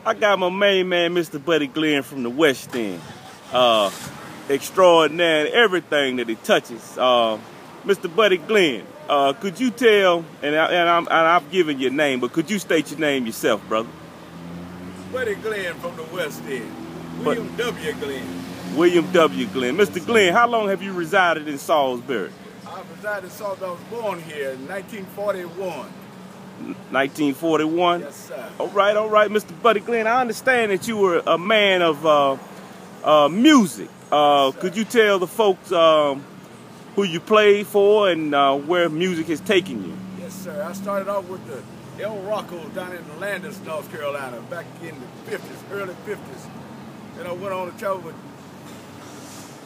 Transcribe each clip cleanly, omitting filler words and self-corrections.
I got my main man, Mr. Buddy Glenn from the West End. Extraordinary in everything that he touches. Mr. Buddy Glenn, could you tell, and I've given your name, but could you state your name yourself, brother? Buddy Glenn from the West End. William W. Glenn. William W. Glenn. Mr. Glenn, how long have you resided in Salisbury? I resided in Salisbury. I was born here in 1941. 1941? Yes, sir. All right, Mr. Buddy Glenn. I understand that you were a man of music. Yes, could you tell the folks who you played for and where music has taken you? Yes, sir. I started off with the El Roccos down in Landis, North Carolina, back in the 50s, early 50s. Then I went on to travel with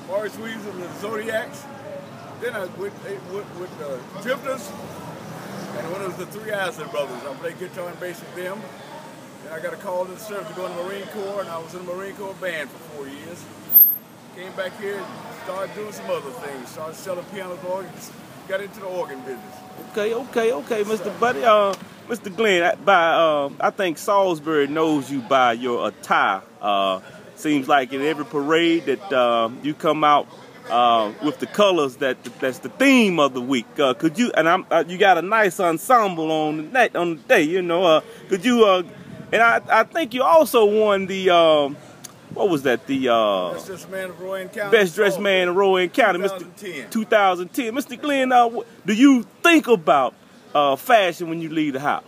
Maurice Weasel and the Zodiacs. Then I went with the Drifters. And when it was the Three Isley Brothers, I played guitar and bass with them. Then I got a call in the service to go in the Marine Corps, and I was in the Marine Corps band for 4 years. Came back here and started doing some other things. Started selling pianos, organs, got into the organ business. Okay, Mr. Buddy. Mr. Glenn, I think Salisbury knows you by your attire. Seems like in every parade that you come out with the colors that's the theme of the week. Could you, and you got a nice ensemble on the day, you know, could you, and I think you also won the, what was that, the Best Dressed Man of Rowan County. Best Dressed Man of Rowan County, 2010. Mr. Glenn, do you think about fashion when you leave the house?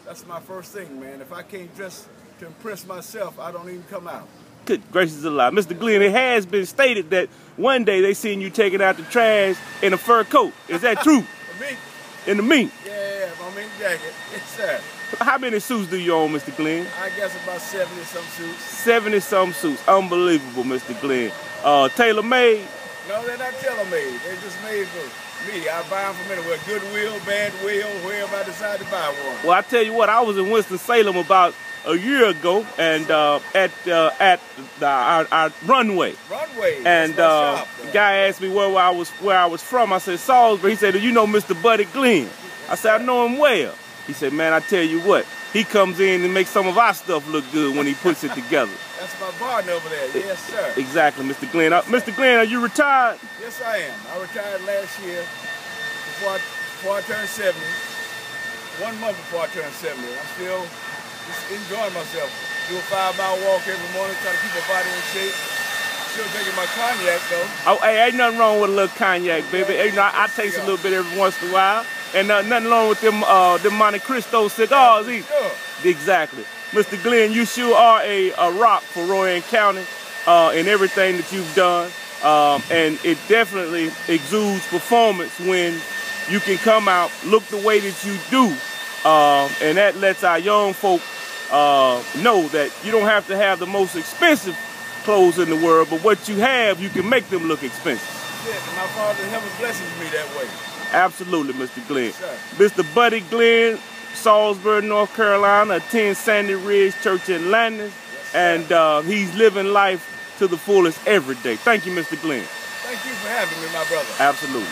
That's my first thing, man. If I can't dress to impress myself, I don't even come out. Good gracious alive. Mr. Glenn, it has been stated that one day they seen you taking out the trash in a fur coat. Is that true? The mink. In the mink? Yeah, my mink jacket. Yes, sir. How many suits do you own, Mr. Glenn? I guess about 70-some suits. 70-some suits. Unbelievable, Mr. Glenn. Tailor-made? No, they're not tailor-made. They're just made for me. I buy them from anywhere. Goodwill, Bandwill, wherever I decide to buy one. Well, I tell you what, I was in Winston-Salem about a year ago, and at our runway. And the guy asked me where I was from. I said Salisbury. He said, "Do you know Mr. Buddy Glenn?" I said, "I know him well." He said, "Man, I tell you what, he comes in and makes some of our stuff look good when he puts it together." That's my partner over there. Yes, sir. Exactly, Mr. Glenn. Mr. Glenn, are you retired? Yes, I am. I retired last year before I turned 70. 1 month before I turned 70. I'm still just enjoying myself. Do a 5-mile walk every morning, trying to keep my body in shape. Still drinking my cognac though. Oh, hey, ain't nothing wrong with a little cognac, baby. Hey, you know, I taste a little bit every once in a while. And nothing wrong with them Monte Cristo cigars either. Sure. Exactly. Mr. Glenn, you sure are a rock for Rowan County in everything that you've done. And it definitely exudes performance when you can come out, look the way that you do. And that lets our young folk know that you don't have to have the most expensive clothes in the world, but what you have, you can make them look expensive. Yeah, and my Father in heaven blesses me that way. Absolutely, Mr. Glenn. Yes, Mr. Buddy Glenn, Salisbury, North Carolina, attends Sandy Ridge Church in Landis, and he's living life to the fullest every day. Thank you, Mr. Glenn. Thank you for having me, my brother. Absolutely.